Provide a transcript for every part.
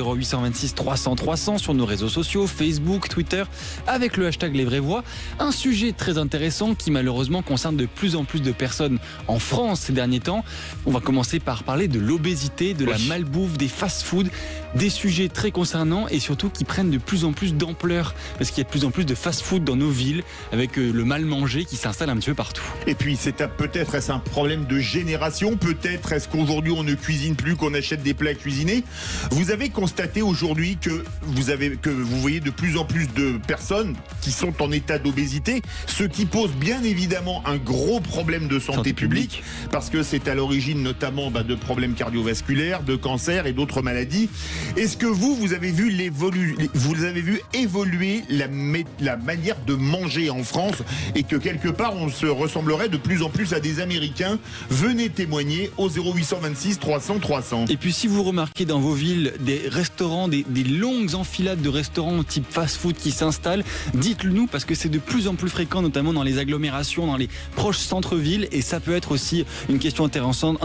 0826 300 300 sur nos réseaux sociaux, Facebook, Twitter, avec le hashtag Les Vraies Voix. Un sujet très intéressant qui malheureusement concerne de plus en plus de personnes en France ces derniers temps. On va commencer par parler de l'obésité, de la malbouffe, des fast-foods, des sujets très concernants et surtout qui prennent de plus en plus d'ampleur parce qu'il y a de plus en plus de fast-food dans nos villes avec le mal manger qui s'installe un petit peu partout. Et puis peut-être est-ce un problème de génération, peut-être est-ce qu'aujourd'hui on ne cuisine plus, qu'on achète des plats cuisinés. Vous avez constaté aujourd'hui que vous voyez de plus en plus de personnes qui sont en état d'obésité, ce qui pose bien évidemment un gros problème de santé publique parce que c'est à l'origine notamment de problèmes cardiovasculaires, de cancers et d'autres maladies. Est-ce que vous avez vu évoluer la manière de manger en France et que quelque part on se ressemblerait de plus en plus à des Américains? Venez témoigner au 0826 300 300. Et puis si vous remarquez dans vos villes des restaurants, des longues enfilades de restaurants type fast-food qui s'installent, dites-le nous parce que c'est de plus en plus fréquent, notamment dans les agglomérations, dans les proches centres-villes, et ça peut être aussi une question intéressante,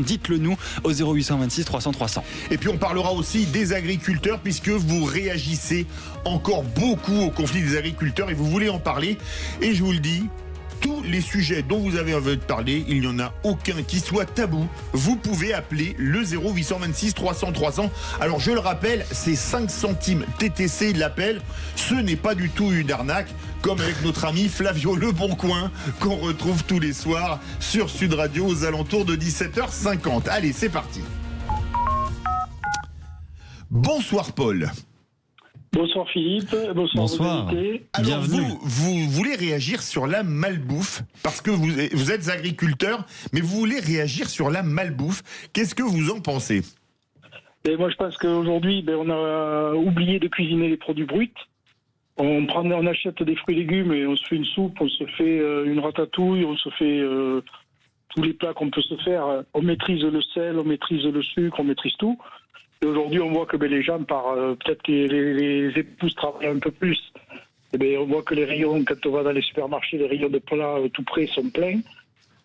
dites-le nous au 0826 300 300. Et puis on parlera aussi des agriculteurs puisque vous réagissez encore beaucoup au conflit des agriculteurs et vous voulez en parler, et je vous le dis, tous les sujets dont vous avez envie de parler, il n'y en a aucun qui soit tabou. Vous pouvez appeler le 0826 300 300. Alors je le rappelle, c'est 5 centimes TTC l'appel. Ce n'est pas du tout une arnaque, comme avec notre ami Flavio Leboncoin, qu'on retrouve tous les soirs sur Sud Radio aux alentours de 17h50. Allez, c'est parti. Bonsoir Paul. Bonsoir Philippe, bonsoir. Alors bienvenue. Vous voulez réagir sur la malbouffe parce que vous êtes agriculteur, mais vous voulez réagir sur la malbouffe. Qu'est-ce que vous en pensez? Et moi je pense qu'aujourd'hui on a oublié de cuisiner les produits bruts. On achète des fruits et légumes et on se fait une soupe, on se fait une ratatouille, on se fait tous les plats qu'on peut se faire. On maîtrise le sel, on maîtrise le sucre, on maîtrise tout. Et aujourd'hui, on voit que les gens, peut-être que les épouses travaillent un peu plus. Et on voit que les rayons, quand on va dans les supermarchés, les rayons de plats tout près sont pleins.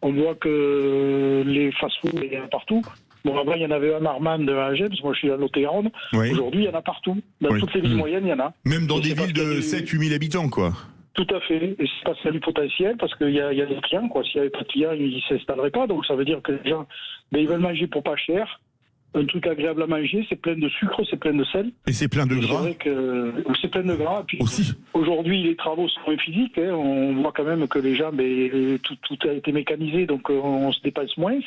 On voit que les fast-food, il y en a partout. Bon, avant, il y en avait un Armand à Angers, parce que moi je suis à Lot-et-Garonne. Oui. Aujourd'hui, il y en a partout. Dans toutes les villes moyennes, il y en a. Même dans des villes de 7-8 000 habitants, quoi. Tout à fait. Et c'est parce qu'il y a du potentiel, parce qu'il y a des clients, quoi. S'il n'y avait pas de clients, ils ne s'instaleraient pas. Donc ça veut dire que les gens, ils veulent manger pour pas cher. Un truc agréable à manger, c'est plein de sucre, c'est plein de sel. Et c'est plein de gras. C'est vrai que c'est plein de gras. Et puis, aussi. Aujourd'hui, les travaux sont moins physiques. On voit quand même que les gens, tout a été mécanisé, donc on se dépasse moins.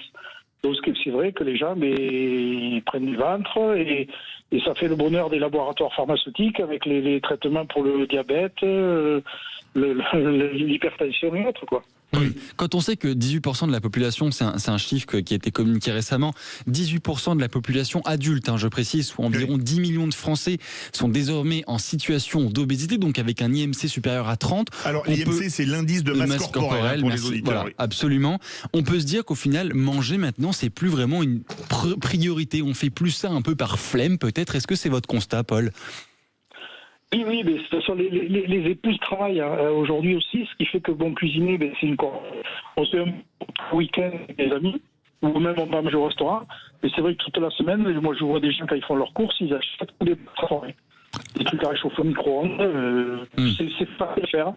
Donc c'est vrai que les gens, ils prennent du ventre et ça fait le bonheur des laboratoires pharmaceutiques avec les traitements pour le diabète, l'hypertension et autres, quoi. Oui. Quand on sait que 18% de la population, c'est un chiffre qui a été communiqué récemment, 18% de la population adulte, je précise, soit environ 10 millions de Français, sont désormais en situation d'obésité, donc avec un IMC supérieur à 30. Alors l'IMC, c'est l'indice de masse corporelle pour les auditeurs. Voilà, absolument. On peut se dire qu'au final, manger maintenant, c'est plus vraiment une priorité. On fait plus ça un peu par flemme, peut-être. Est-ce que c'est votre constat, Paul ? Oui, mais de toute façon, les épouses travaillent aujourd'hui aussi, ce qui fait que cuisiner, c'est on se fait un week-end avec des amis, ou même on va manger au restaurant, mais c'est vrai que toute la semaine, moi je vois des gens quand ils font leurs courses, ils achètent des transformés. Des trucs à réchauffer au micro-ondes, c'est facile à faire.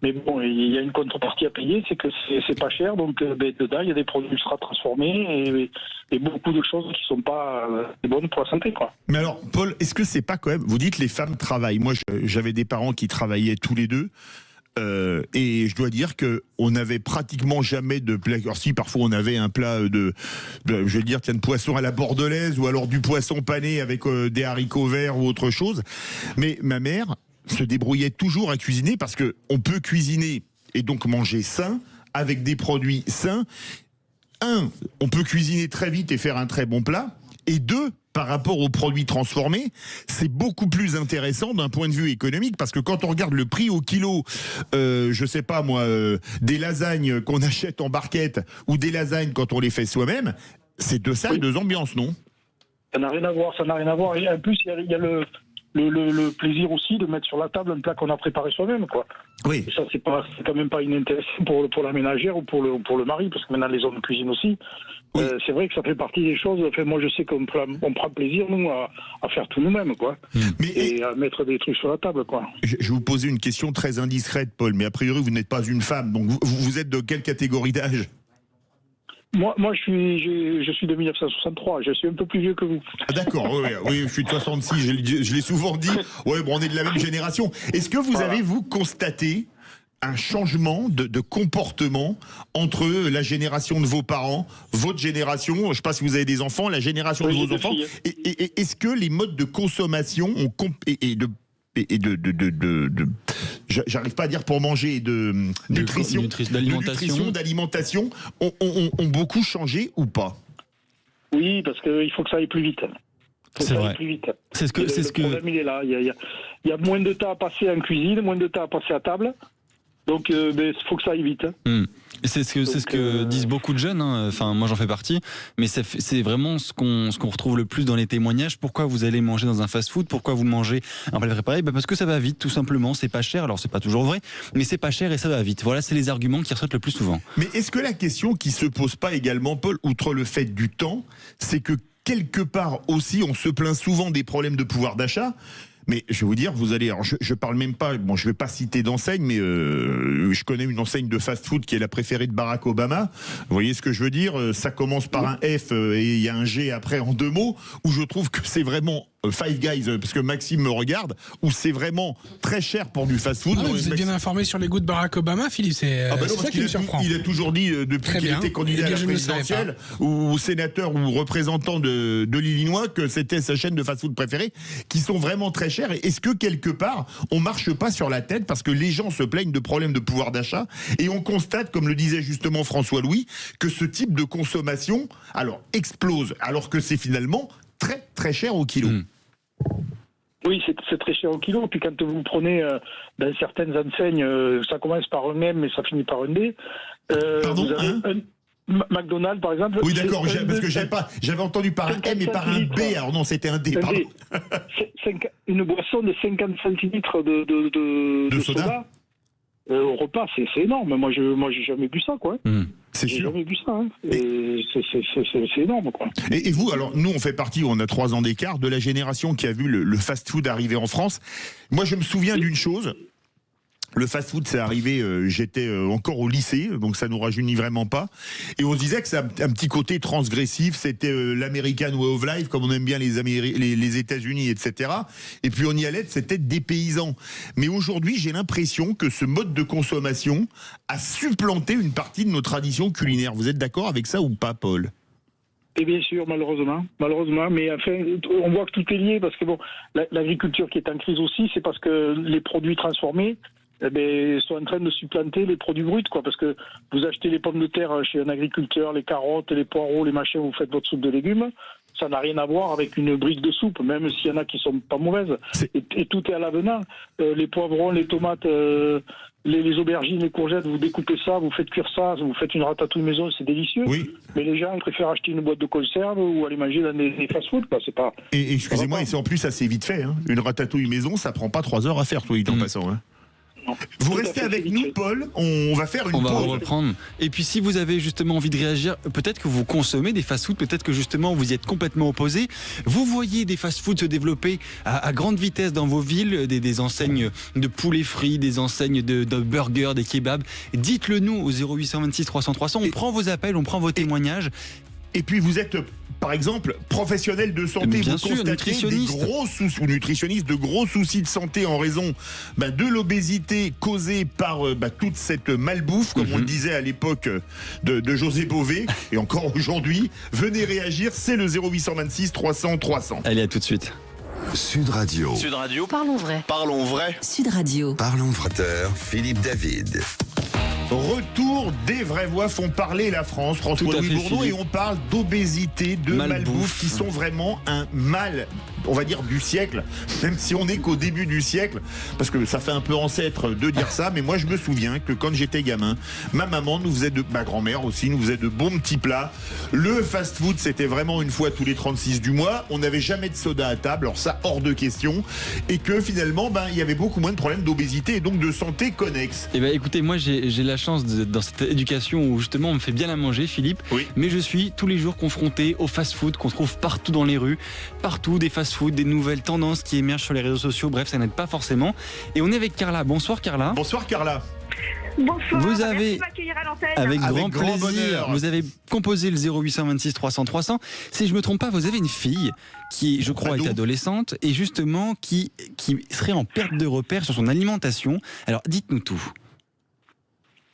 Mais bon, il y a une contrepartie à payer, c'est que c'est pas cher, donc dedans il y a des produits ultra transformés et beaucoup de choses qui sont pas bonnes pour la santé, quoi. Mais alors, Paul, est-ce que c'est pas quand même... Vous dites les femmes travaillent. Moi, j'avais des parents qui travaillaient tous les deux. Et je dois dire que on n'avait pratiquement jamais de plat. Alors si parfois on avait un plat de poisson à la bordelaise ou alors du poisson pané avec des haricots verts ou autre chose. Mais ma mère se débrouillait toujours à cuisiner parce que on peut cuisiner et donc manger sain avec des produits sains. On peut cuisiner très vite et faire un très bon plat. Et 2, par rapport aux produits transformés, c'est beaucoup plus intéressant d'un point de vue économique parce que quand on regarde le prix au kilo, je sais pas moi, des lasagnes qu'on achète en barquette ou des lasagnes quand on les fait soi-même, c'est deux salles, deux ambiances, non? Ça n'a rien à voir, Et en plus, il y a le plaisir aussi de mettre sur la table un plat qu'on a préparé soi-même, quoi. Oui. Et ça, c'est quand même pas inintéressant pour la ménagère ou pour le mari, parce que maintenant les hommes cuisinent aussi. Oui. C'est vrai que ça fait partie des choses. Enfin, moi, je sais qu'on prend plaisir, nous, à faire tout nous-mêmes, quoi. Et à mettre des trucs sur la table, quoi. Je vais vous poser une question très indiscrète, Paul, mais a priori, vous n'êtes pas une femme. Donc, vous êtes de quelle catégorie d'âge? Moi, je suis de 1963. Je suis un peu plus vieux que vous. Ah, d'accord, oui, je suis de 66. Je l'ai souvent dit. Ouais, bon, on est de la même génération. Est-ce que vous avez, vous, constaté un changement de comportement entre la génération de vos parents, votre génération, je ne sais pas si vous avez des enfants, la génération de vos enfants, et est-ce que les modes de consommation j'arrive pas à dire pour manger, de nutrition, d'alimentation ont beaucoup changé ou pas? Oui, parce qu'il faut que ça aille plus vite. C'est vrai. Le problème, il est là. Il y a moins de temps à passer en cuisine, moins de temps à passer à table. Donc, il faut que ça aille vite. C'est ce que disent beaucoup de jeunes, hein. Enfin, moi j'en fais partie, mais c'est vraiment ce qu'on retrouve le plus dans les témoignages. Pourquoi vous allez manger dans un fast-food? Pourquoi vous mangez un plat préparé? Parce que ça va vite, tout simplement. C'est pas cher. Alors c'est pas toujours vrai, mais c'est pas cher et ça va vite. Voilà, c'est les arguments qui ressortent le plus souvent. Mais est-ce que la question qui se pose pas également, Paul, outre le fait du temps, c'est que quelque part aussi, on se plaint souvent des problèmes de pouvoir d'achat? Mais je vais vous dire, vous allez, alors je parle même pas, bon, je vais pas citer d'enseigne, mais je connais une enseigne de fast-food qui est la préférée de Barack Obama. Vous voyez ce que je veux dire? Ça commence par un F et il y a un G après en 2 mots, où je trouve que c'est vraiment Five Guys, parce que Maxime me regarde, où c'est vraiment très cher pour du fast-food. Vous êtes bien informé sur les goûts de Barack Obama, Philippe? C'est ça qui me surprend. Il a toujours dit, depuis qu'il était candidat à la présidentielle, ou sénateur ou représentant de l'Illinois, que c'était sa chaîne de fast-food préférée, qui sont vraiment très chers. Est-ce que quelque part, on marche pas sur la tête parce que les gens se plaignent de problèmes de pouvoir d'achat et on constate, comme le disait justement François Louis, que ce type de consommation, alors, explose, alors que c'est finalement très très cher au kilo. Oui, c'est très cher au kilo. Puis quand vous prenez dans certaines enseignes, ça commence par un M mais ça finit par un D. Pardon, vous avez McDonald's, par exemple. Oui, d'accord, parce que j'avais entendu par un M et par un B. Alors non, c'était un D, pardon. Une boisson de 50 centilitres de soda. Au repas, c'est énorme. Moi, j'ai jamais vu ça, quoi. C'est sûr. J'ai jamais vu ça. Hein. C'est énorme, quoi. Et vous, alors, nous, on fait partie, on a 3 ans d'écart, de la génération qui a vu le fast-food arriver en France. Moi, je me souviens d'une chose. Le fast-food, c'est arrivé, j'étais encore au lycée, donc ça nous rajeunit vraiment pas. Et on se disait que c'est un petit côté transgressif, c'était l'American Way of Life, comme on aime bien les États-Unis, etc. Et puis on y allait, c'était dépaysant. Mais aujourd'hui, j'ai l'impression que ce mode de consommation a supplanté une partie de nos traditions culinaires. Vous êtes d'accord avec ça ou pas, Paul ? Et bien sûr, malheureusement, mais enfin, on voit que tout est lié, parce que bon, l'agriculture qui est en crise aussi, c'est parce que les produits transformés, sont en train de supplanter les produits bruts, quoi, parce que vous achetez les pommes de terre chez un agriculteur, les carottes, les poireaux, les machins, vous faites votre soupe de légumes, ça n'a rien à voir avec une brique de soupe, même s'il y en a qui sont pas mauvaises. Et tout est à l'avenant. Les poivrons, les tomates, les aubergines, les courgettes, vous découpez ça, vous faites cuire ça, vous faites une ratatouille maison, c'est délicieux. Oui. Mais les gens préfèrent acheter une boîte de conserve ou aller manger dans des fast-food, quoi. C'est pas. Et excusez-moi, et c'est en plus assez vite fait. Hein. Une ratatouille maison, ça prend pas 3 heures à faire, toi, en passant. Hein. Non. Vous restez avec nous, Paul. On va faire une pause. On va reprendre. Et puis, si vous avez justement envie de réagir, peut-être que vous consommez des fast-foods, peut-être que justement vous y êtes complètement opposé. Vous voyez des fast-foods se développer à grande vitesse dans vos villes, des enseignes de poulet frit, des enseignes de burgers, des kebabs. Dites-le nous au 0826 300 300. On prend vos appels, on prend vos témoignages. Et puis vous êtes, par exemple, professionnel de santé, bien vous sûr, constatez nutritionniste. des gros soucis, ou nutritionniste, de gros soucis de santé en raison de l'obésité causée par toute cette malbouffe, comme on le disait à l'époque de José Bové, et encore aujourd'hui. Venez réagir, c'est le 0826 300 300. Allez, à tout de suite. Sud Radio. Sud Radio. Parlons vrai. Parlons vrai. Sud Radio. Parlons vrai. Philippe David. Retour des vraies voix font parler la France, François-Louis Bourdon, et on parle d'obésité, de malbouffe, qui sont vraiment un mal on va dire, du siècle, même si on n'est qu'au début du siècle, parce que ça fait un peu ancêtre de dire ça, mais moi je me souviens que quand j'étais gamin, ma maman nous faisait ma grand-mère aussi, nous faisait de bons petits plats. Le fast-food, c'était vraiment une fois tous les 36 du mois. On n'avait jamais de soda à table, alors ça, hors de question. Et que finalement, il y avait beaucoup moins de problèmes d'obésité et donc de santé connexe. Eh ben, écoutez, moi j'ai la chance dans cette éducation où justement on me fait bien à manger, Philippe. Oui. Mais je suis tous les jours confronté au fast-food qu'on trouve partout dans les rues, partout des fast-food, des nouvelles tendances qui émergent sur les réseaux sociaux. Bref, ça n'aide pas forcément. Et on est avec Carla. Bonsoir Carla. Bonsoir Carla. Bonsoir, Vous avez- merci de m'accueillir à l'antenne. Avec grand grand plaisir. bonheur. Vous avez composé le 0826 300 300. Si je me trompe pas, vous avez une fille qui, je crois, Ado. est adolescente et justement qui serait en perte de repère sur son alimentation. Alors, dites-nous tout.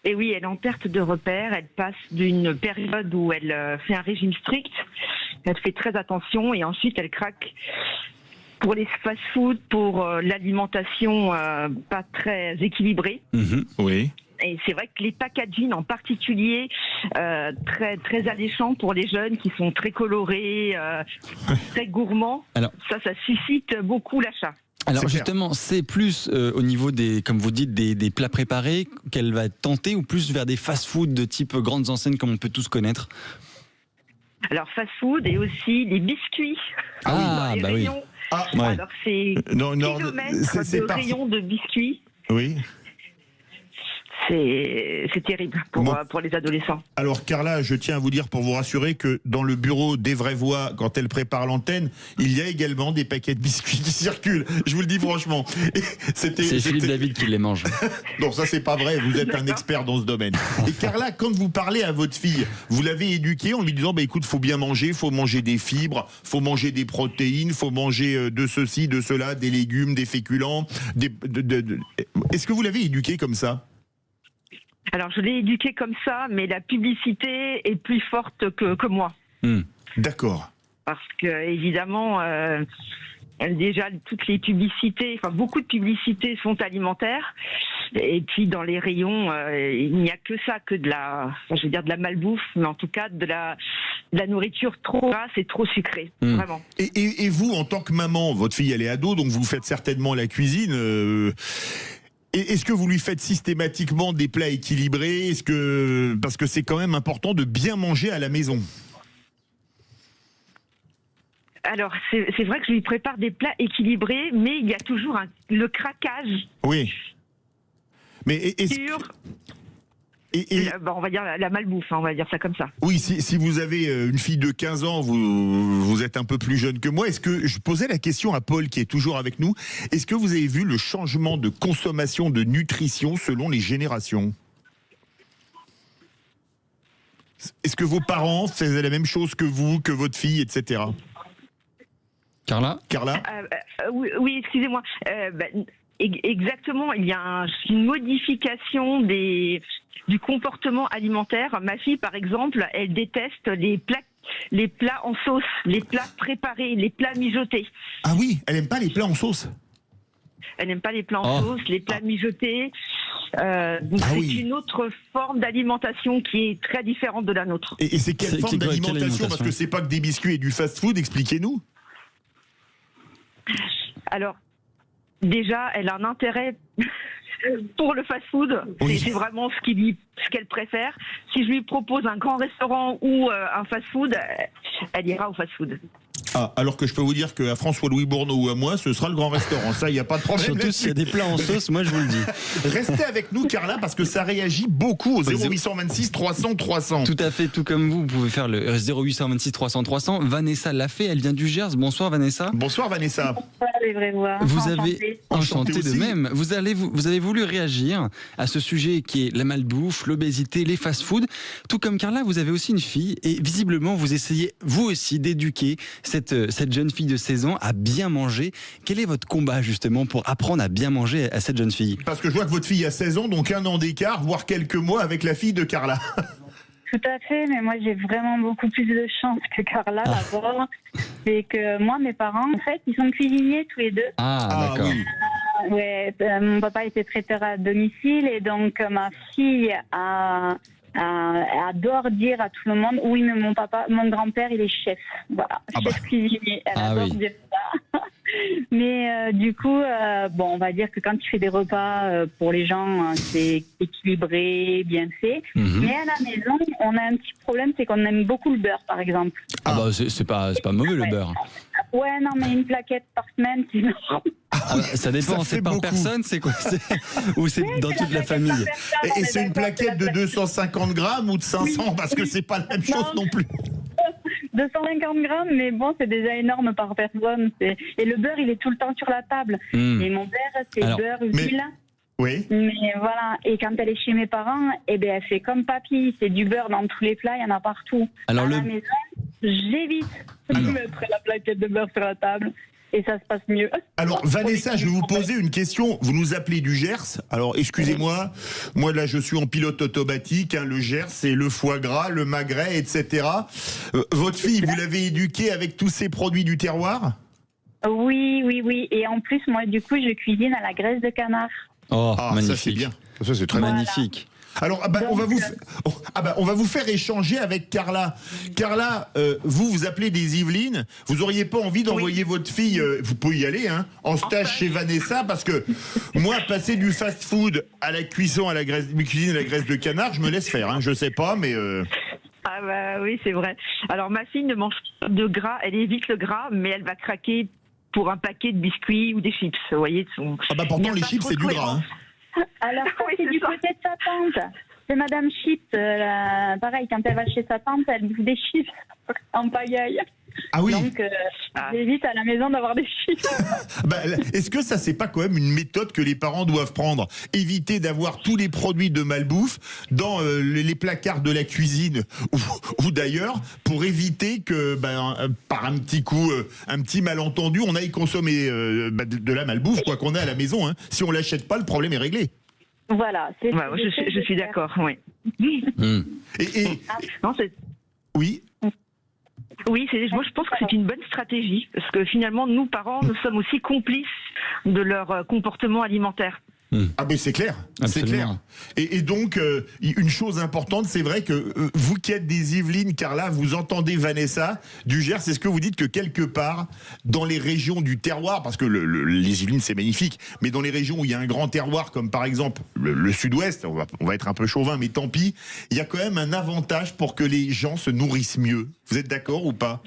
Et oui, elle est en perte de repère. Elle passe d'une période où elle fait un régime strict. Elle fait très attention et ensuite elle craque pour les fast-food, pour l'alimentation pas très équilibrée. Oui. Et c'est vrai que les packaging en particulier, très très alléchants pour les jeunes qui sont très colorés, très gourmands. Alors- ça suscite beaucoup l'achat. Alors C'est clair. justement, c'est plus au niveau des, comme vous dites, des plats préparés qu'elle va tenter ou plus vers des fast-food de type grandes enseignes comme on peut tous connaître? Alors fast-food et aussi les biscuits dans les bah oui. rayons. Ah, Ouais. Alors c'est non, kilomètres c'est de parti. rayons de biscuits. Oui. C'est terrible Bon. pour les adolescents. Alors Carla, je tiens à vous dire pour vous rassurer que dans le bureau des vraies voix, quand elle prépare l'antenne, il y a également des paquets de biscuits qui circulent. Je vous le dis franchement. Et C'est Philippe David qui les mange. Non, ça c'est pas vrai. Vous êtes un D'accord. expert dans ce domaine. Et Carla, quand vous parlez à votre fille, vous l'avez éduquée en lui disant, écoute, faut bien manger, faut manger des fibres, faut manger des protéines, faut manger de ceci, de cela, des légumes, des féculents. Est-ce que vous l'avez éduquée comme ça? Alors je l'ai éduquée comme ça, mais la publicité est plus forte que moi. D'accord. Parce que évidemment, déjà toutes les publicités, enfin beaucoup de publicités sont alimentaires. Et puis dans les rayons, il n'y a que ça, que de la malbouffe, mais en tout cas de la nourriture trop grasse et trop sucrée, vraiment. Et vous, en tant que maman, votre fille elle est ado, donc vous faites certainement la cuisine. Est-ce que vous lui faites systématiquement des plats équilibrés? Parce que c'est quand même important de bien manger à la maison. Alors c'est vrai que je lui prépare des plats équilibrés, mais il y a toujours le craquage Oui. Mais sur, on va dire la malbouffe, on va dire ça comme ça. oui, si vous avez une fille de 15 ans, vous êtes un peu plus jeune que moi. Est-ce que je posais la question à Paul qui est toujours avec nous? Est-ce que vous avez vu le changement de consommation de nutrition selon les générations? Est-ce que vos parents faisaient la même chose que vous, que votre fille, etc. Carla? Oui, excusez-moi. Exactement, il y a une modification du comportement alimentaire. Ma fille, par exemple, elle déteste les plats en sauce, les plats préparés, les plats mijotés. Ah oui, elle aime pas les plats en sauce. Elle n'aime pas les plats en sauce, les plats mijotés. Donc c'est une autre forme d'alimentation qui est très différente de la nôtre. Et c'est quelle forme quelle d'alimentation? alimentation? Parce que c'est pas que des biscuits et du fast-food, expliquez-nous. Alors, déjà, elle a un intérêt pour le fast-food. Oui. C'est vraiment ce qu'elle préfère. Si je lui propose un grand restaurant ou un fast-food, elle ira au fast-food. Ah, alors que je peux vous dire qu'à François-Louis Bourneau ou à moi, ce sera le grand restaurant. Ça, il n'y a pas de problème. Surtout s'il y a des plats en sauce, moi je vous le dis. Restez avec nous, Carla, parce que ça réagit beaucoup au 0826 300 300. Tout à fait, tout comme vous pouvez faire le 0826 300 300. Vanessa l'a fait, elle vient du Gers. Bonsoir Vanessa. Bonsoir Vanessa. Les vraies voix. Vous avez enchanté de aussi. même. Vous avez voulu réagir à ce sujet qui est la malbouffe, l'obésité, les fast-foods. Tout comme Carla, vous avez aussi une fille et visiblement vous essayez vous aussi d'éduquer cette jeune fille de 16 ans à bien manger. Quel est votre combat justement pour apprendre à bien manger à cette jeune fille? Parce que je vois que votre fille a 16 ans, donc 1 an d'écart, voire quelques mois avec la fille de Carla. Tout à fait, mais moi j'ai vraiment beaucoup plus de chance que Carla d'abord. C'est que moi, mes parents, en fait, ils sont cuisiniers tous les deux. Ah, d'accord. Oui. Ouais, mon papa était traiteur à domicile et donc ma fille a adore dire à tout le monde, oui, mais mon grand-père, il est chef. Voilà, chef cuisinier. Elle adore dire ça. Mais du coup, on va dire que quand il fait des repas pour les gens, c'est équilibré, bien fait. Mais à la maison, on a un petit problème, c'est qu'on aime beaucoup le beurre, par exemple. C'est pas mauvais le beurre. Ouais, non, mais une plaquette par semaine, sinon... ça dépend, c'est par personne, c'est quoi? Ou c'est dans toute la famille? Et c'est une plaquette de 250 grammes ou de 500? Parce que c'est pas la même chose non plus. 250 grammes, mais bon, c'est déjà énorme par personne. Et le beurre, il est tout le temps sur la table. Et mon père, c'est beurre, huile. Oui. Mais voilà, et quand elle est chez mes parents, elle fait comme papy, c'est du beurre dans tous les plats, il y en a partout. Alors à la maison, j'évite de mettre la plaquette de beurre sur la table. Et ça se passe mieux. Alors Vanessa, je vais vous poser une question. Vous nous appelez du Gers. Alors excusez-moi, moi là je suis en pilote automatique. Le Gers, c'est le foie gras, le magret, etc. Votre fille, vous l'avez éduquée avec tous ces produits du terroir? Oui. Et en plus, moi du coup, je cuisine à la graisse de canard. Oh, magnifique. Ça c'est bien. Ça c'est très magnifique. Alors, on va vous faire échanger avec Carla. Carla, vous appelez des Yvelines. Vous auriez pas envie d'envoyer votre fille, vous pouvez y aller, en stage chez Vanessa, parce que moi, passer du fast-food à la cuisine à la graisse de canard, je me laisse faire. Je sais pas, mais. Ah bah oui, c'est vrai. Alors ma fille ne mange pas de gras, elle évite le gras, mais elle va craquer pour un paquet de biscuits ou des chips. Vous voyez. Pourtant les chips c'est du gras. Alors, c'est du côté de sa tante. C'est Madame Chips. Pareil, quand elle va chez sa tante, elle bouffe des chips en pagaille. Ah oui. Donc, j'évite à la maison d'avoir des chips. Est-ce que ça, c'est pas quand même une méthode que les parents doivent prendre? Éviter d'avoir tous les produits de malbouffe dans les placards de la cuisine ou d'ailleurs, pour éviter que, par un petit coup, un petit malentendu, on aille consommer de la malbouffe, quoi qu'on ait à la maison. Si on l'achète pas, le problème est réglé. Voilà. Je suis d'accord, oui. Non, oui. Oui, moi je pense que c'est une bonne stratégie, parce que finalement, nous, parents, nous sommes aussi complices de leur comportement alimentaire. Ah mais c'est clair, c'est clair. Et donc, une chose importante, c'est vrai que vous qui êtes des Yvelines, Carla, vous entendez Vanessa du Gers, c'est ce que vous dites que quelque part, dans les régions du terroir, parce que les Yvelines c'est magnifique, mais dans les régions où il y a un grand terroir, comme par exemple le sud-ouest, on va être un peu chauvin, mais tant pis, il y a quand même un avantage pour que les gens se nourrissent mieux. Vous êtes d'accord ou pas?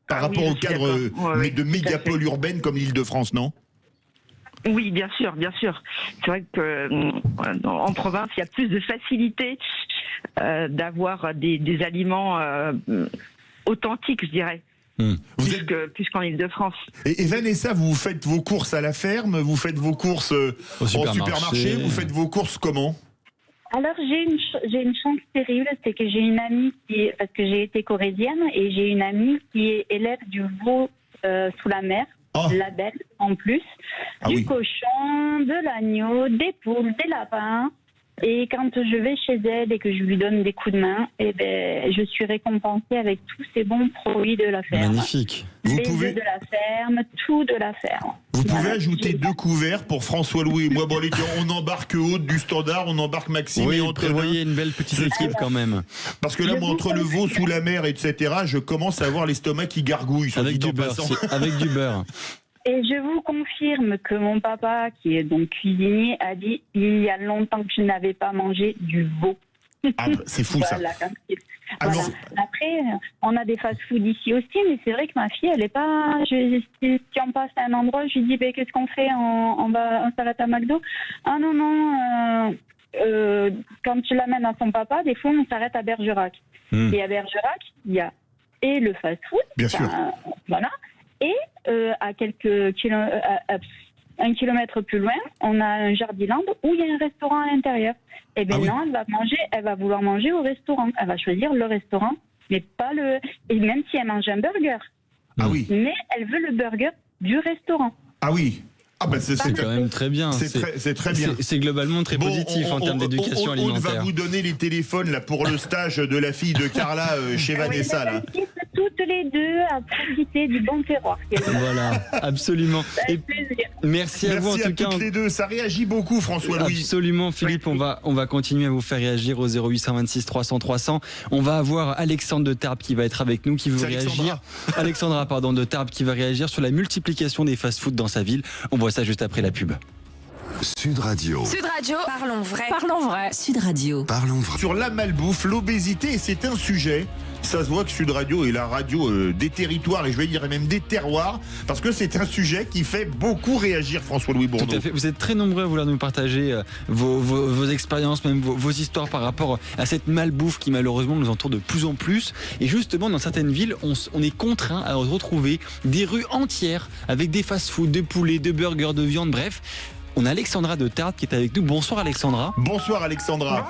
Par rapport au cadre de mégapole urbaine comme l'Île-de-France, non? Oui, bien sûr. C'est vrai qu'en province, il y a plus de facilité d'avoir des aliments authentiques, je dirais. Plus qu'en Île-de-France. Et Vanessa, vous faites vos courses à la ferme, vous faites vos courses au supermarché, vous faites vos courses comment? Alors j'ai une chance terrible, c'est que j'ai une amie parce que j'ai été corésienne, et j'ai une amie qui est élève du veau sous la mer. La belle en plus, du cochon, de l'agneau, des poules, des lapins. Et quand je vais chez elle et que je lui donne des coups de main, je suis récompensée avec tous ces bons produits de la ferme. Magnifique. Les œufs de la ferme, tout de la ferme. Vous pouvez ajouter 2 couverts pour François Louis. Moi, on embarque Aude du Standard, on embarque Maxime et Antonin. Prévoyez une belle petite équipe quand même. Parce que là, moi, entre le veau sous la mer, etc., je commence à avoir l'estomac qui gargouille. Avec du beurre. Avec du beurre. Et je vous confirme que mon papa, qui est donc cuisinier, a dit il y a longtemps que je n'avais pas mangé du veau. C'est fou ça. Voilà. Après, on a des fast-food ici aussi, mais c'est vrai que ma fille, elle est pas. Si on passe à un endroit, je lui dis qu'est-ce qu'on fait? On s'arrête à McDo? Ah non. Quand je l'amène à son papa, des fois on s'arrête à Bergerac. Et à Bergerac, il y a le fast-food. Bien sûr. Voilà. Et à quelques un kilomètre plus loin, on a un Jardiland où il y a un restaurant à l'intérieur. Eh bien non, elle va vouloir manger au restaurant. Elle va choisir le restaurant, mais pas le... Et même si elle mange un burger. Ah oui. Mais elle veut le burger du restaurant. Ah oui. C'est quand même très bien. C'est très bien. C'est globalement très positif en termes d'éducation alimentaire. On va vous donner les téléphones là pour le stage de la fille de Carla chez Vanessa là. Toutes les deux à profiter du bon terroir. Voilà, absolument. Merci à vous en Merci à tout cas. toutes les deux. Ça réagit beaucoup, François-Louis. Absolument, Philippe. On va continuer à vous faire réagir au 0826 300 300. On va avoir Alexandre de Tarbes qui va être avec nous, qui veut réagir. Alexandra, pardon, de Tarbes qui va réagir sur la multiplication des fast-food dans sa ville. On voit ça juste après la pub. Sud Radio. Sud Radio, parlons vrai. Parlons vrai. Sud Radio. Parlons vrai. Sur la malbouffe, l'obésité, c'est un sujet. Ça se voit que Sud Radio est la radio des territoires, et je vais dire même des terroirs, parce que c'est un sujet qui fait beaucoup réagir François-Louis Bourdeau. Tout à fait. Vous êtes très nombreux à vouloir nous partager vos expériences, même vos histoires par rapport à cette malbouffe qui malheureusement nous entoure de plus en plus. Et justement, dans certaines villes, on est contraint à retrouver des rues entières avec des fast-food, de poulet, de burgers, de viande, bref. On a Alexandra de Tarbes qui est avec nous. Bonsoir Alexandra. Bonsoir Alexandra.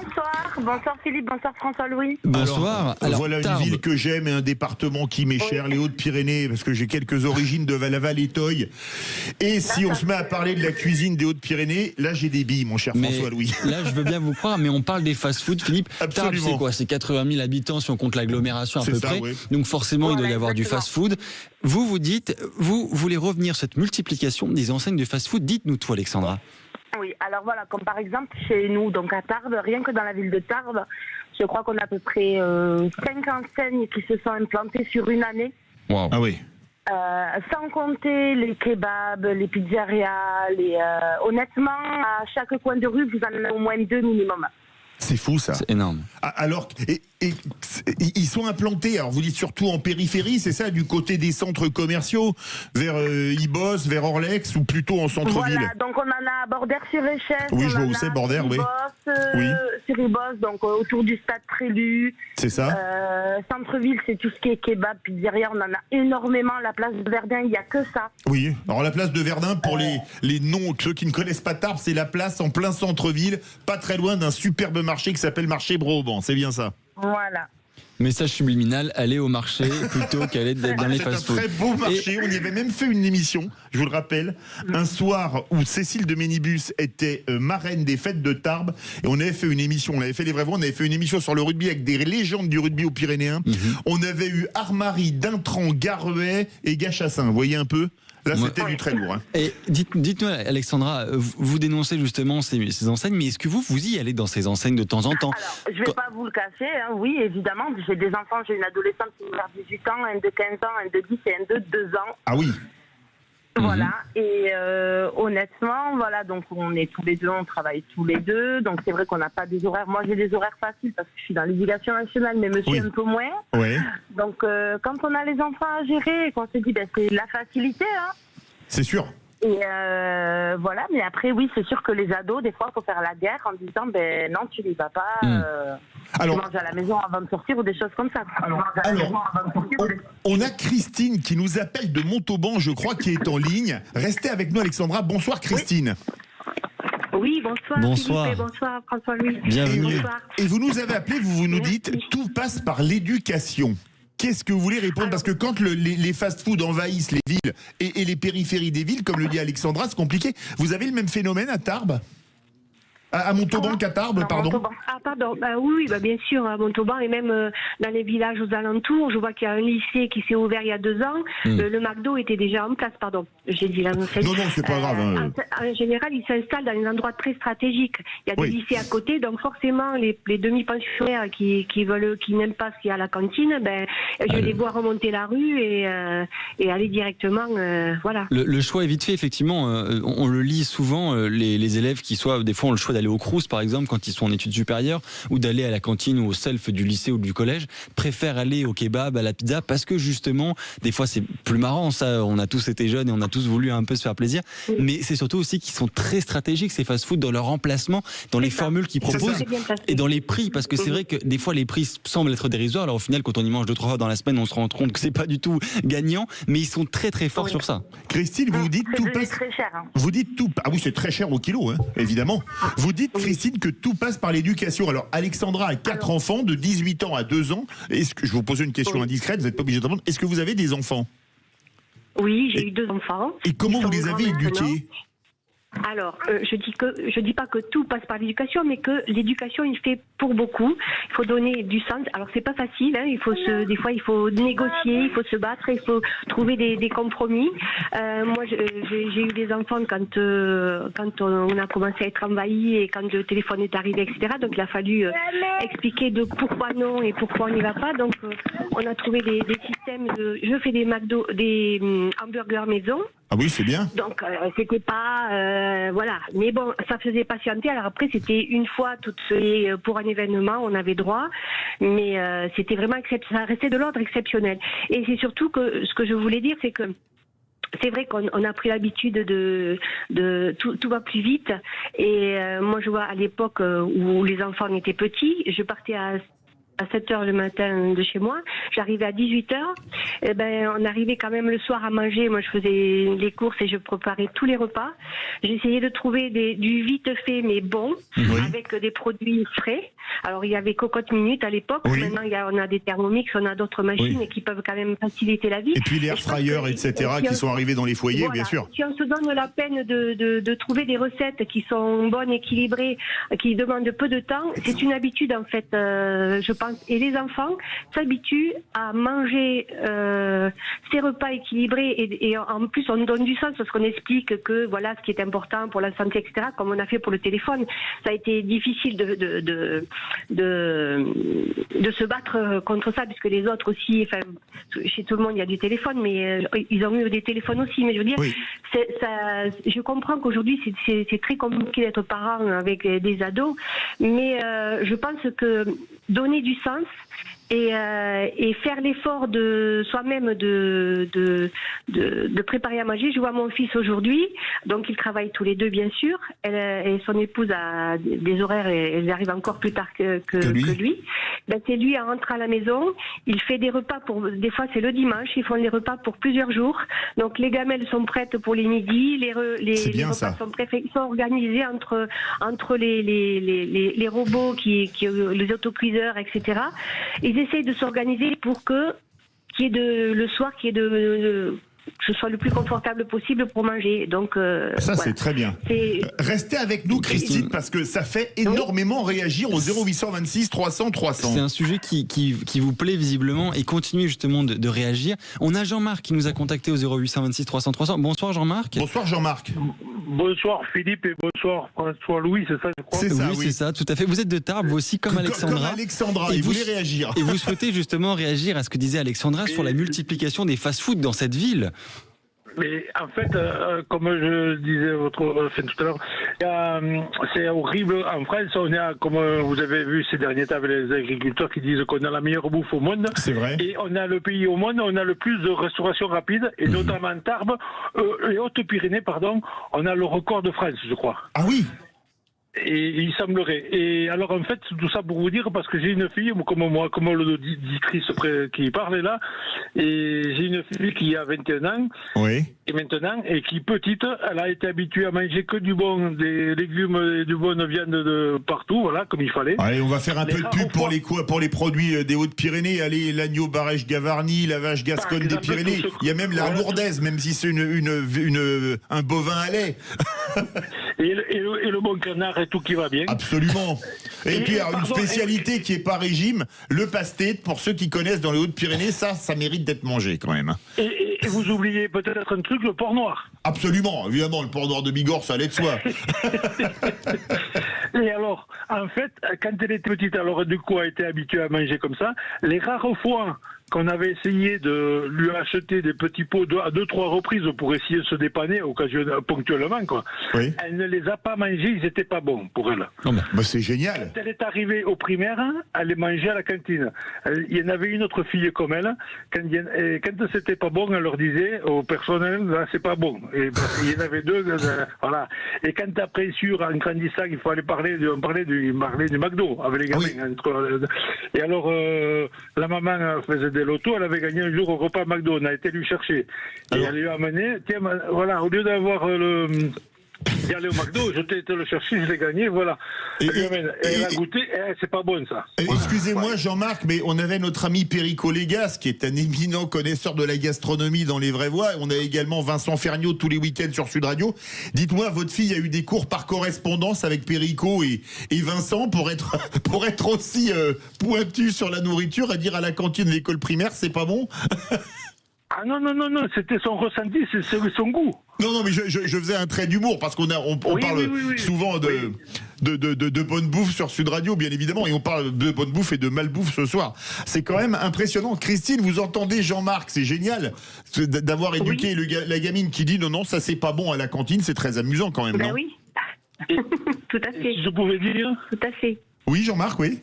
Bonsoir Philippe, bonsoir François-Louis. Bonsoir. Alors, voilà Tarbes. une ville que j'aime et un département qui m'est cher, les Hautes-Pyrénées, parce que j'ai quelques origines de la Vallée-Toye. Et si on se met à parler de la cuisine des Hautes-Pyrénées, là j'ai des billes, mon cher François-Louis. Là, je veux bien vous croire, mais on parle des fast-food, Philippe. Absolument. Tarbes, c'est quoi? C'est 80 000 habitants si on compte l'agglomération à peu près. Oui. Donc forcément, il doit y avoir du fast-food. Vous dites, vous voulez revenir cette multiplication des enseignes de fast-food. Dites-nous tout, Alexandra. Oui, alors voilà, comme par exemple chez nous, donc à Tarbes, rien que dans la ville de Tarbes, je crois qu'on a à peu près 5 enseignes qui se sont implantées sur une année. Wow. Ah oui. Sans compter les kebabs, les pizzerias, honnêtement, à chaque coin de rue, vous en avez au moins 2 minimum. C'est fou ça. C'est énorme. Alors, ils sont implantés, alors vous dites surtout en périphérie, c'est ça, du côté des centres commerciaux, vers Ibos, vers Orlex, ou plutôt en centre-ville? Voilà, donc on en a à Bordère-sur-Échelle. Oui, je vois où c'est, Bordère, oui. Oui. Sur Ibos, donc autour du stade Trélu. C'est ça. Centre-ville, c'est tout ce qui est kebab, pizzeria, on en a énormément. La place de Verdun, il n'y a que ça. Oui, alors la place de Verdun, pour les noms, ceux qui ne connaissent pas Tarbes, c'est la place en plein centre-ville, pas très loin d'un superbe marché qui s'appelle Marché Broban, c'est bien ça. Voilà. Message subliminal, aller au marché plutôt qu'aller dans les fast-food. C'est un très beau marché, on y avait même fait une émission, je vous le rappelle, un soir où Cécile de Ménibus était marraine des fêtes de Tarbes, et on avait fait une émission, on avait fait les vrais voix, on avait fait une émission sur le rugby avec des légendes du rugby aux Pyrénéens. On avait eu Armari, Dintran, Garouet et Gachassin, vous voyez un peu? Là, c'était du très lourd. Hein. Et dites-nous, Alexandra, vous dénoncez justement ces enseignes, mais est-ce que vous y allez dans ces enseignes de temps en temps? Alors, je ne vais pas vous le cacher, hein, oui, évidemment, j'ai des enfants, j'ai une adolescente qui a 18 ans, un de 15 ans, un de 10 et un de 2 ans. Ah oui. Voilà, et honnêtement, voilà, donc on est tous les deux, on travaille tous les deux, donc c'est vrai qu'on n'a pas des horaires. Moi, j'ai des horaires faciles parce que je suis dans l'éducation nationale, mais monsieur un peu moins. Oui. Donc, quand on a les enfants à gérer et qu'on se dit, ben, c'est la facilité, hein. C'est sûr. Et voilà, mais après, oui, c'est sûr que les ados, des fois, il faut faire la guerre en disant, ben non, tu n'y vas pas, tu manges à la maison avant de sortir ou des choses comme ça. Alors, on a Christine qui nous appelle de Montauban, je crois, qui est en ligne. Restez avec nous, Alexandra. Bonsoir, Christine. Oui, bonsoir. Bonsoir. Philippe et bonsoir, François-Louis. Bienvenue. Et vous nous avez appelé, vous nous dites, tout passe par l'éducation. Qu'est-ce que vous voulez répondre? Parce que quand les fast-food envahissent les villes et les périphéries des villes, comme le dit Alexandra, c'est compliqué. Vous avez le même phénomène à Tarbes? À Montauban qu'à Tarbes, pardon. Ah pardon, oui, bien sûr, à Montauban et même dans les villages aux alentours, je vois qu'il y a un lycée qui s'est ouvert il y a 2 ans, le McDo était déjà en place, pardon, j'ai dit la même chose. Non, c'est pas grave. En général, ils s'installent dans des endroits très stratégiques, il y a des lycées à côté, donc forcément les demi-pensionnaires qui n'aiment pas ce qu'il y a à la cantine, je les vois remonter la rue et aller directement, voilà. Le choix est vite fait, effectivement, on le lit souvent, les élèves qui des fois ont le choix d'aller au Crous par exemple quand ils sont en études supérieures ou d'aller à la cantine ou au self du lycée ou du collège, préfèrent aller au kebab, à la pizza parce que justement des fois c'est plus marrant, ça on a tous été jeunes et on a tous voulu un peu se faire plaisir, mais c'est surtout aussi qu'ils sont très stratégiques ces fast-food dans leur emplacement, dans les formules qu'ils proposent et dans les prix, parce que c'est vrai que des fois les prix semblent être dérisoires, alors au final quand on y mange 2-3 fois dans la semaine on se rend compte que c'est pas du tout gagnant, mais ils sont très très forts sur ça. Christine, vous dites tout passe très cher, hein. Vous dites tout, ah oui c'est très cher au kilo, hein, évidemment. Vous dites, Christine, que tout passe par l'éducation. Alors, Alexandra a 4 enfants, de 18 ans à 2 ans. Est-ce que je vous pose une question indiscrète, vous n'êtes pas obligé de répondre. Est-ce que vous avez des enfants? Oui, j'ai eu 2 enfants. Et comment vous les avez éduqués? Alors, je dis pas que tout passe par l'éducation, mais que l'éducation, il fait pour beaucoup. Il faut donner du sens. Alors, c'est pas facile. Hein. Des fois, il faut négocier, il faut se battre, il faut trouver des compromis. Moi, j'ai eu des enfants quand on a commencé à être envahi et quand le téléphone est arrivé, etc. Donc, il a fallu expliquer de pourquoi non et pourquoi on n'y va pas. Donc, on a trouvé des systèmes de. Je fais des hamburgers maison. Ah oui, c'est bien. Donc, c'était pas... voilà. Mais bon, ça faisait patienter. Alors après, c'était une fois pour un événement, on avait droit. Mais c'était vraiment ça restait de l'ordre exceptionnel. Et c'est surtout que ce que je voulais dire, c'est que c'est vrai qu'on a pris l'habitude de tout va plus vite. Et moi, je vois à l'époque où les enfants étaient petits, je partais à 7h le matin de chez moi, j'arrivais à 18h, et on arrivait quand même le soir à manger. Moi, je faisais les courses et je préparais tous les repas. J'essayais de trouver du vite fait mais bon, avec des produits frais. Alors, il y avait Cocotte Minute à l'époque. Oui. Maintenant, on a des Thermomix, on a d'autres machines qui peuvent quand même faciliter la vie. Et puis les air fryers, etc., qui sont arrivés dans les foyers, voilà, bien sûr. Si on se donne la peine de trouver des recettes qui sont bonnes, équilibrées, qui demandent peu de temps, c'est une habitude, en fait, je pense. Et les enfants s'habituent à manger ces repas équilibrés et en plus on donne du sens parce qu'on explique que voilà ce qui est important pour la santé, etc. Comme on a fait pour le téléphone. Ça a été difficile de se battre contre ça puisque les autres aussi, enfin, chez tout le monde il y a du téléphone, mais ils ont eu des téléphones aussi. Mais je veux dire, je comprends qu'aujourd'hui c'est très compliqué d'être parent avec des ados, mais je pense que donner du sens et faire l'effort de soi-même de préparer à manger. Je vois mon fils aujourd'hui, donc ils travaillent tous les deux bien sûr. Et son épouse a des horaires et elle arrive encore plus tard que lui. C'est lui à rentrer à la maison. Il fait des repas des fois c'est le dimanche. Ils font des repas pour plusieurs jours. Donc les gamelles sont prêtes pour les midis. Les repas sont prêts. Ils sont organisés entre les robots les autocuiseurs, etc. Ils essayent de s'organiser pour que le soir ce soit le plus confortable possible pour manger. Donc ça c'est très bien. Restez avec nous Christine parce que ça fait énormément réagir au 0826 300 300. C'est un sujet qui vous plaît visiblement et continuez justement de réagir. On a Jean-Marc qui nous a contacté au 0826 300 300. Bonsoir Jean-Marc. Bonsoir Jean-Marc. Bonsoir Philippe et bonsoir François-Louis, c'est ça je crois. C'est ça, oui, c'est ça, tout à fait. Vous êtes de Tarbes, vous aussi comme Alexandra. Comme Alexandra, et vous voulez réagir. Et vous souhaitez justement réagir à ce que disait Alexandra sur la multiplication des fast-food dans cette ville. Mais en fait, comme je disais tout à l'heure, c'est horrible. En France, on a, comme vous avez vu ces derniers temps avec les agriculteurs qui disent qu'on a la meilleure bouffe au monde. C'est vrai. Et on a le pays au monde, on a le plus de restauration rapide, et notamment en Tarbes, les Hautes-Pyrénées, pardon, on a le record de France, je crois. Ah oui. Et il semblerait. Et alors en fait, tout ça pour vous dire, parce que j'ai une fille, comme moi, comme l'auditrice qui parlait là, et j'ai une fille qui a 21 ans, et maintenant, et qui petite, elle a été habituée à manger que des légumes et du bonne viande de partout, voilà, comme il fallait. Allez, on va faire un peu de pub pour les produits des Hautes-Pyrénées. Allez, l'agneau Barège Gavarnie, la vache Gasconne des Pyrénées. Il y a même la lourdaise, même si c'est un bovin à lait. Et le bon canard et tout qui va bien. Absolument. Et puis une spécialité qui est pas régime, le pasté, pour ceux qui connaissent dans les Hautes-Pyrénées, ça mérite d'être mangé quand même. Et vous oubliez peut-être un truc, le porc noir. Absolument, évidemment, le porc noir de Bigorre, ça allait de soi. Et alors, en fait, quand elle était petite, alors du coup, elle a été habituée à manger comme ça. Les rares fois qu'on avait essayé de lui acheter des petits pots à 2-3 reprises pour essayer de se dépanner ponctuellement, quoi. Oui. Elle ne les a pas mangés, ils n'étaient pas bons pour elle. C'est génial. Quand elle est arrivée au primaire, elle les mangeait à la cantine. Il y en avait une autre fille comme elle. Quand c'était pas bon, elle leur disait au personnel, là c'est pas bon. Et il y en avait deux, voilà. Et quand après en grandissant, il fallait parler du McDo avec les gamins. Oui. Et alors la maman faisait des lotos, elle avait gagné un jour au repas McDo, on a été lui chercher. Et elle lui a amené, tiens, voilà, au lieu d'avoir J'y allais au McDo, je t'ai été le chercher, je l'ai gagné, voilà. Elle a goûté, c'est pas bon ça. Excusez-moi Jean-Marc, mais on avait notre ami Perico Légas, qui est un éminent connaisseur de la gastronomie dans Les Vraies Voix. On a également Vincent Ferniaud tous les week-ends sur Sud Radio. Dites-moi, votre fille a eu des cours par correspondance avec Perico et Vincent pour être aussi pointu sur la nourriture, à dire à la cantine de l'école primaire, c'est pas bon? Ah non, c'était son ressenti, c'est son goût. Non, mais je faisais un trait d'humour parce qu'on parle souvent de bonne bouffe sur Sud Radio, bien évidemment, et on parle de bonne bouffe et de malbouffe ce soir. C'est quand même impressionnant. Christine, vous entendez Jean-Marc, c'est génial d'avoir éduqué la gamine qui dit non, ça c'est pas bon à la cantine, c'est très amusant quand même, non? Oui, tout à fait. Si je pouvais dire. Tout à fait. Oui, Jean-Marc, oui.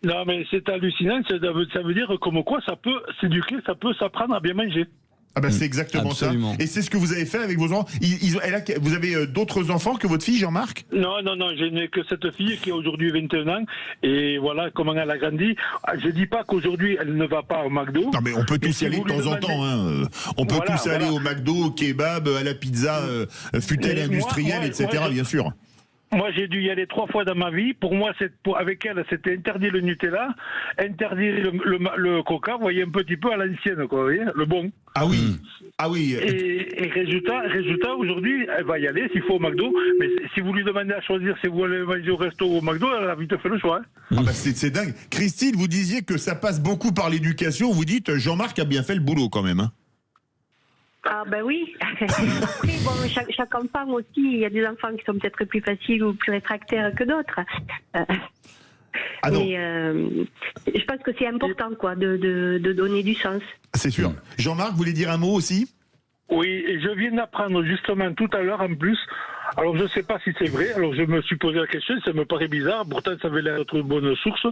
Non, mais c'est hallucinant, ça veut dire comme quoi ça peut s'éduquer, ça peut s'apprendre à bien manger. Ah ben c'est exactement Absolument. ça. Et c'est ce que vous avez fait avec vos enfants. Vous avez d'autres enfants que votre fille, Jean-Marc? Non, je n'ai que cette fille qui a aujourd'hui 21 ans. Et voilà comment elle a grandi. Je dis pas qu'aujourd'hui elle ne va pas au McDo. Non mais on peut tous y aller de temps en temps. Hein. On peut tous aller au McDo, au kebab, à la pizza, futelle industrielle, etc. bien sûr. Moi, j'ai dû y aller 3 fois dans ma vie. Pour moi, avec elle, c'était interdit le Nutella, interdit le Coca, vous voyez, un petit peu à l'ancienne, quoi, vous voyez, le bon. Ah oui. Ah oui. Et résultat, aujourd'hui, elle va y aller s'il faut au McDo. Mais si vous lui demandez à choisir si vous allez manger au resto ou au McDo, elle a vite fait le choix. Hein. Ah bah c'est dingue. Christine, vous disiez que ça passe beaucoup par l'éducation. Vous dites, Jean-Marc a bien fait le boulot quand même. Hein. Ah ben oui. Après, bon, chaque enfant aussi, il y a des enfants qui sont peut-être plus faciles ou plus réfractaires que d'autres. Mais je pense que c'est important quoi, de donner du sens. C'est sûr. Jean-Marc, vous voulez dire un mot aussi? Oui, et je viens d'apprendre justement tout à l'heure en plus. Alors je ne sais pas si c'est vrai, alors je me suis posé la question, ça me paraît bizarre, pourtant ça avait l'air d'être une bonne source,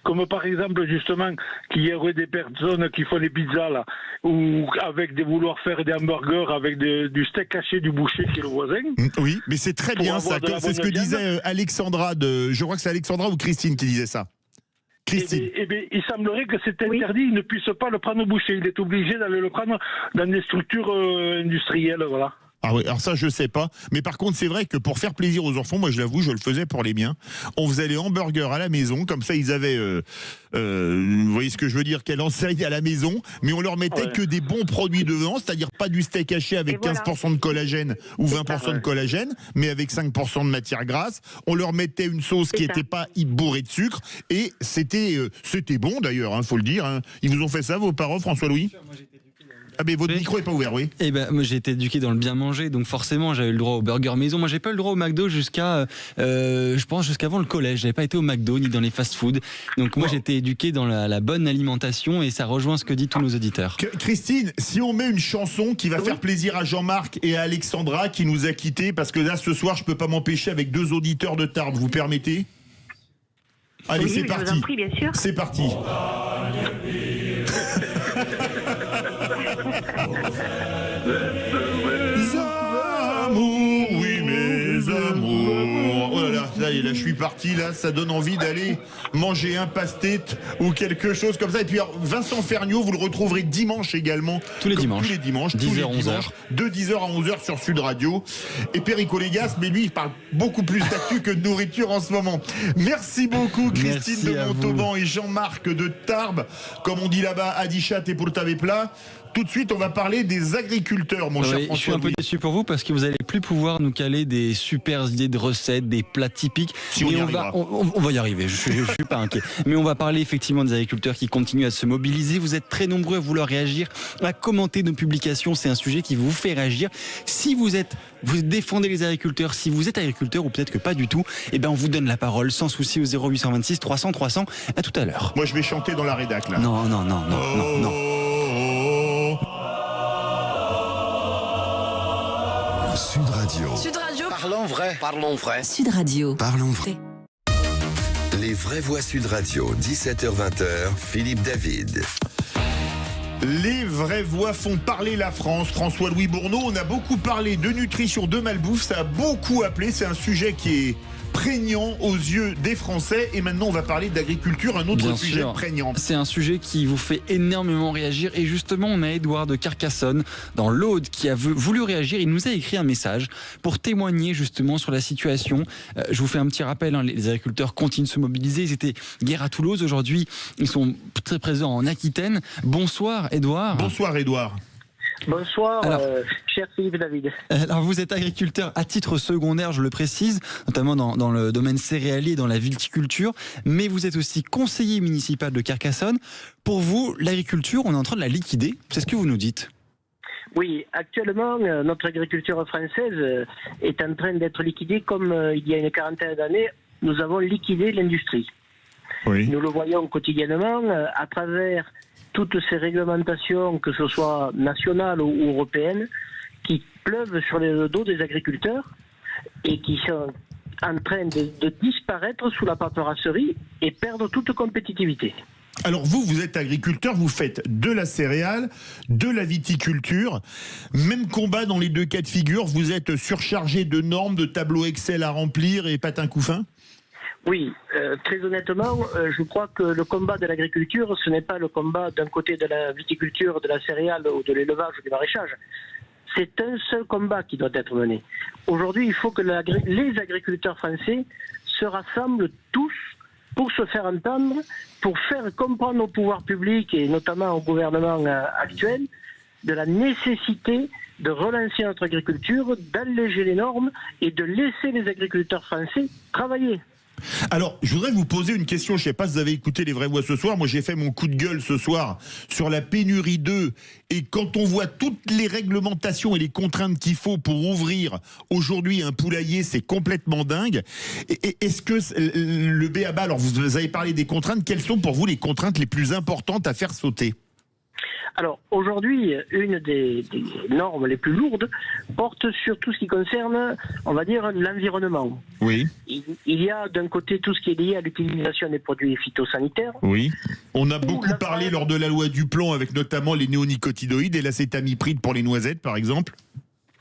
comme par exemple justement qu'il y aurait des personnes qui font des pizzas là, ou avec vouloir faire des hamburgers avec du steak haché du boucher qui est le voisin. Oui, mais c'est très bien ça, c'est ce que disait Alexandra, je crois que c'est Alexandra ou Christine qui disait ça. Christine. Eh bien, il semblerait que c'est interdit, il ne puisse pas le prendre au boucher, il est obligé d'aller le prendre dans des structures industrielles, voilà. Ah oui, alors ça je sais pas, mais par contre c'est vrai que pour faire plaisir aux enfants, moi je l'avoue, je le faisais pour les miens. On faisait les hamburgers à la maison, comme ça ils avaient, vous voyez ce que je veux dire, quelle enseigne à la maison, mais on leur mettait que des bons produits devant, c'est-à-dire pas du steak haché avec 15% de collagène ou 20% de collagène, mais avec 5% de matière grasse. On leur mettait une sauce qui n'était pas bourrée de sucre, et c'était bon d'ailleurs, faut le dire. Hein. Ils vous ont fait ça vos parents, François-Louis? Ah mais votre micro est pas ouvert, oui. Eh ben, moi j'ai été éduqué dans le bien manger, donc forcément j'avais le droit au burger maison. Moi j'ai pas eu le droit au McDo jusqu'à, je pense jusqu'avant le collège. J'avais pas été au McDo ni dans les fast-food. Donc moi j'ai été éduqué dans la bonne alimentation et ça rejoint ce que disent tous nos auditeurs. Christine, si on met une chanson qui va faire plaisir à Jean-Marc et à Alexandra qui nous a quittés, parce que là ce soir je peux pas m'empêcher avec 2 auditeurs de Tarbes, vous permettez? Allez, c'est parti. Je vous en prie, bien sûr. C'est parti. Mes amours, oui mes amours. Oh là là, là je suis parti, là, ça donne envie d'aller manger un passe-tête ou quelque chose comme ça. Et puis alors, Vincent Ferniaud, vous le retrouverez dimanche également. Tous les dimanches. 10h à 11h. De 10h à 11h sur Sud Radio. Et Perico Légas, mais lui, il parle beaucoup plus d'actu que de nourriture en ce moment. Merci beaucoup, Christine de Montauban et Jean-Marc de Tarbes. Comme on dit là-bas, Adichat et pour taver plat. Tout de suite, on va parler des agriculteurs, mon cher François. Je suis un peu déçu pour vous parce que vous n'allez plus pouvoir nous caler des super idées de recettes, des plats typiques. Si on va y arriver, je suis pas inquiet. Mais on va parler effectivement des agriculteurs qui continuent à se mobiliser. Vous êtes très nombreux à vouloir réagir, à commenter nos publications. C'est un sujet qui vous fait réagir. Si vous défendez les agriculteurs, si vous êtes agriculteur ou peut-être que pas du tout, eh ben on vous donne la parole sans souci au 0826 300 300. À tout à l'heure. Moi, je vais chanter dans la rédac là. Non. Sud Radio. Sud Radio. Parlons vrai. Parlons vrai. Sud Radio. Parlons vrai. Les vraies voix Sud Radio, 17h-20h, Philippe David. Les vraies voix font parler la France. François-Louis Bourneau, on a beaucoup parlé de nutrition, de malbouffe, ça a beaucoup appelé. C'est un sujet qui est prégnant aux yeux des Français. Et maintenant, on va parler d'agriculture, un autre sujet prégnant. C'est un sujet qui vous fait énormément réagir. Et justement, on a Édouard de Carcassonne, dans l'Aude, qui a voulu réagir. Il nous a écrit un message pour témoigner justement sur la situation. Je vous fais un petit rappel, hein, les agriculteurs continuent de se mobiliser. Ils étaient hier à Toulouse. Aujourd'hui, ils sont très présents en Aquitaine. Bonsoir, Édouard. Bonsoir, Édouard. Bonsoir, cher Philippe David. Alors vous êtes agriculteur à titre secondaire, je le précise, notamment dans le domaine céréalier, dans la viticulture, mais vous êtes aussi conseiller municipal de Carcassonne. Pour vous, l'agriculture, on est en train de la liquider, c'est ce que vous nous dites? Oui, actuellement, notre agriculture française est en train d'être liquidée comme il y a une quarantaine d'années, nous avons liquidé l'industrie. Oui. Nous le voyons quotidiennement à travers toutes ces réglementations, que ce soit nationales ou européennes, qui pleuvent sur le dos des agriculteurs et qui sont en train de disparaître sous la paperasserie et perdre toute compétitivité. Alors vous êtes agriculteur, vous faites de la céréale, de la viticulture, même combat dans les deux cas de figure, vous êtes surchargé de normes, de tableaux Excel à remplir et patin couffin? Oui, très honnêtement, je crois que le combat de l'agriculture, ce n'est pas le combat d'un côté de la viticulture, de la céréale ou de l'élevage ou du maraîchage. C'est un seul combat qui doit être mené. Aujourd'hui, il faut que les agriculteurs français se rassemblent tous pour se faire entendre, pour faire comprendre au pouvoir public et notamment au gouvernement actuel de la nécessité de relancer notre agriculture, d'alléger les normes et de laisser les agriculteurs français travailler. Alors, je voudrais vous poser une question. Je ne sais pas si vous avez écouté Les Vraies Voix ce soir. Moi, j'ai fait mon coup de gueule ce soir sur la pénurie d'œufs. Et quand on voit toutes les réglementations et les contraintes qu'il faut pour ouvrir aujourd'hui un poulailler, c'est complètement dingue. Est-ce que le b.a.-ba, alors vous avez parlé des contraintes, quelles sont pour vous les contraintes les plus importantes à faire sauter ? Alors aujourd'hui, une des normes les plus lourdes porte sur tout ce qui concerne, on va dire, l'environnement. Oui. Il y a d'un côté tout ce qui est lié à l'utilisation des produits phytosanitaires. Oui. On a beaucoup parlé lors de la loi Duplon avec notamment les néonicotinoïdes et l'acétamipride pour les noisettes, par exemple.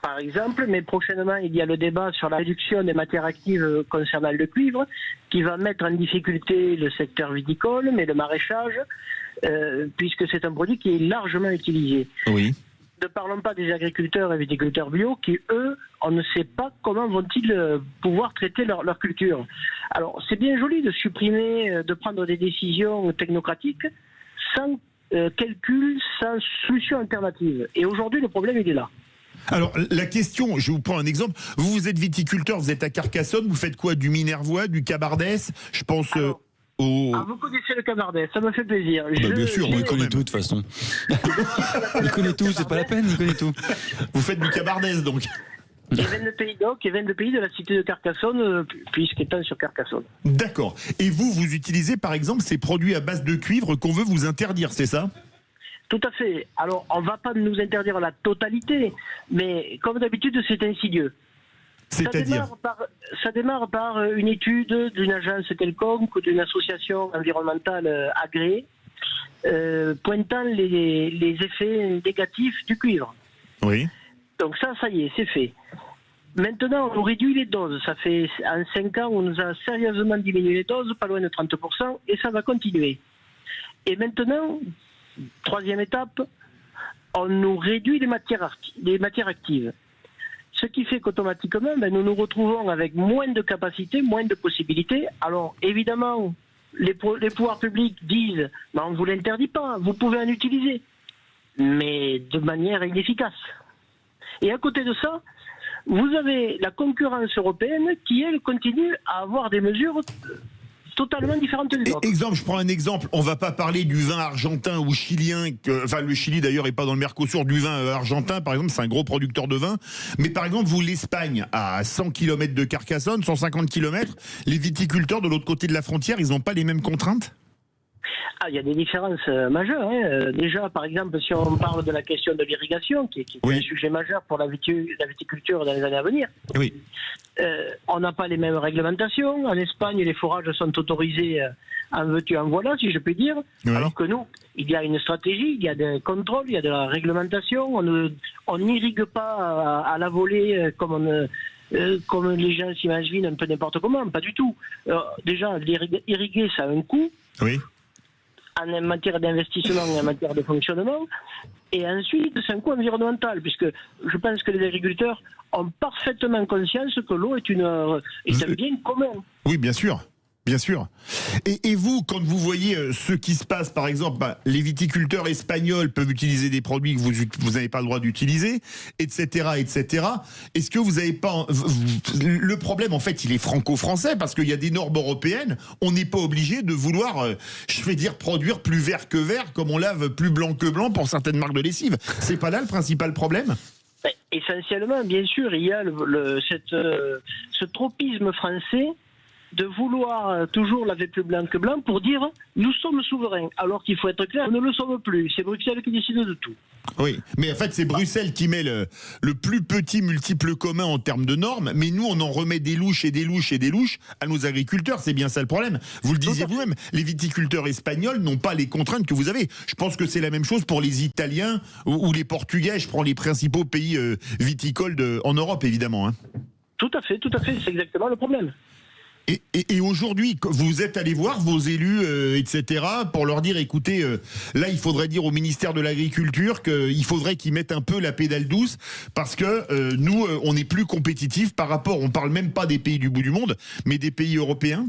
Par exemple, mais prochainement, il y a le débat sur la réduction des matières actives concernant le cuivre, qui va mettre en difficulté le secteur viticole, mais le maraîchage, puisque c'est un produit qui est largement utilisé. Oui. Ne parlons pas des agriculteurs et viticulteurs bio qui, eux, on ne sait pas comment vont-ils pouvoir traiter leur culture. Alors, c'est bien joli de supprimer, de prendre des décisions technocratiques sans calcul, sans solution alternative. Et aujourd'hui, le problème, il est là. Alors, la question, je vous prends un exemple. Vous êtes viticulteur, vous êtes à Carcassonne, vous faites quoi? Du minervois, du cabardès? Je pense vous connaissez le cabardès, ça me fait plaisir. Bien sûr, on le connaît tout de toute façon. Il connaît tout, c'est pas la peine, il connaît tout. Vous faites du cabardès, donc? Et viennent de pays d'Oc, et viennent de pays de la cité de Carcassonne, puisqu'étant sur Carcassonne. D'accord. Et vous utilisez par exemple ces produits à base de cuivre qu'on veut vous interdire, c'est ça? Tout à fait. Alors, on ne va pas nous interdire la totalité, mais comme d'habitude, c'est insidieux. C'est-à-dire ça démarre par une étude d'une agence quelconque ou d'une association environnementale agréée, pointant les effets négatifs du cuivre. Oui. Donc ça y est, c'est fait. Maintenant, on réduit les doses. Ça fait en 5 ans, on nous a sérieusement diminué les doses, pas loin de 30%, et ça va continuer. Et maintenant, troisième étape, on nous réduit les matières actives. Ce qui fait qu'automatiquement, nous nous retrouvons avec moins de capacités, moins de possibilités. Alors, évidemment, les pouvoirs publics disent « on ne vous l'interdit pas, vous pouvez en utiliser », mais de manière inefficace. Et à côté de ça, vous avez la concurrence européenne qui, elle, continue à avoir des mesures totalement différentes des autres. Exemple, je prends un exemple. On ne va pas parler du vin argentin ou chilien. Enfin, le Chili d'ailleurs n'est pas dans le Mercosur. Du vin argentin, par exemple, c'est un gros producteur de vin. Mais par exemple, vous, l'Espagne, à 100 km de Carcassonne, 150 km, les viticulteurs de l'autre côté de la frontière, ils n'ont pas les mêmes contraintes? Il y a des différences majeures. Déjà, par exemple, si on parle de la question de l'irrigation, qui est un sujet majeur pour la viticulture dans les années à venir, oui. On n'a pas les mêmes réglementations. En Espagne, les fourrages sont autorisés en veux-tu, en voilà, si je puis dire. Oui. Alors que nous, il y a une stratégie, il y a des contrôles, il y a de la réglementation. On n'irrigue pas à la volée comme comme les gens s'imaginent un peu n'importe comment, pas du tout. Déjà, irriguer, ça a un coût. Oui. En matière d'investissement et en matière de fonctionnement. Et ensuite, c'est un coût environnemental, puisque je pense que les agriculteurs ont parfaitement conscience que l'eau est un bien commun. Oui, bien sûr. Bien sûr. Et vous, quand vous voyez ce qui se passe, par exemple, les viticulteurs espagnols peuvent utiliser des produits que vous n'avez pas le droit d'utiliser, etc., etc. Est-ce que vous n'avez pas... Le problème, en fait, il est franco-français, parce qu'il y a des normes européennes. On n'est pas obligé de vouloir, produire plus vert que vert, comme on lave plus blanc que blanc pour certaines marques de lessive. C'est pas là le principal problème ? Essentiellement, bien sûr, il y a ce tropisme français de vouloir toujours laver plus blanc que blanc pour dire nous sommes souverains, alors qu'il faut être clair, nous ne le sommes plus. C'est Bruxelles qui décide de tout. Oui, mais en fait c'est Bruxelles qui met le plus petit multiple commun en termes de normes, mais nous on en remet des louches et des louches et des louches à nos agriculteurs, c'est bien ça le problème. Vous le disiez vous-même, les viticulteurs espagnols n'ont pas les contraintes que vous avez. Je pense que c'est la même chose pour les Italiens ou les Portugais, je prends les principaux pays viticoles en Europe évidemment. Hein. Tout à fait, c'est exactement le problème. Et aujourd'hui, vous êtes allé voir vos élus, etc., pour leur dire, écoutez, là, il faudrait dire au ministère de l'Agriculture qu'il faudrait qu'ils mettent un peu la pédale douce, parce que nous, on est plus compétitifs par rapport, on parle même pas des pays du bout du monde, mais des pays européens.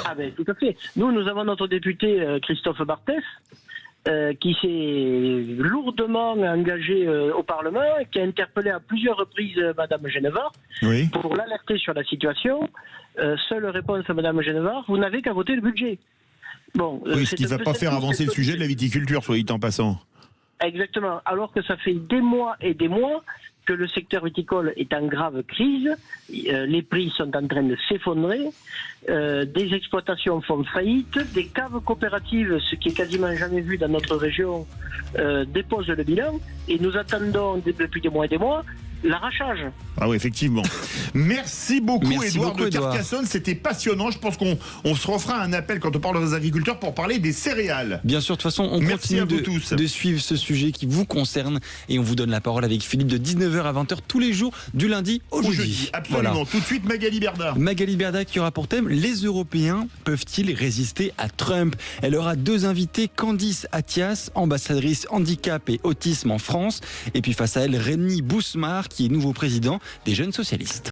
Ah ben, tout à fait. Nous avons notre député Christophe Barthès, qui s'est lourdement engagé au Parlement et qui a interpellé à plusieurs reprises Madame Genevard pour l'alerter sur la situation. Seule réponse à Madame Genevard, vous n'avez qu'à voter le budget. Bon, ce qui ne va pas faire avancer le sujet de la viticulture, soit dit en passant. Exactement. Alors que ça fait des mois et des mois que le secteur viticole est en grave crise, les prix sont en train de s'effondrer, des exploitations font faillite, des caves coopératives, ce qui est quasiment jamais vu dans notre région, déposent le bilan, et nous attendons depuis des mois et des mois l'arrachage. Ah oui, effectivement. Merci beaucoup, Édouard de Carcassonne. C'était passionnant. Je pense qu'on se refera un appel quand on parle des agriculteurs pour parler des céréales. Bien sûr, de toute façon, on continue de suivre ce sujet qui vous concerne et on vous donne la parole avec Philippe de 19h à 20h tous les jours, du lundi au jeudi. Absolument. Voilà. Tout de suite, Magali Berda. Magali Berda qui aura pour thème: les Européens peuvent-ils résister à Trump? Elle aura deux invités, Candice Attias, ambassadrice handicap et autisme en France, et puis face à elle, Rémi Bousmar, qui est nouveau président des Jeunes Socialistes.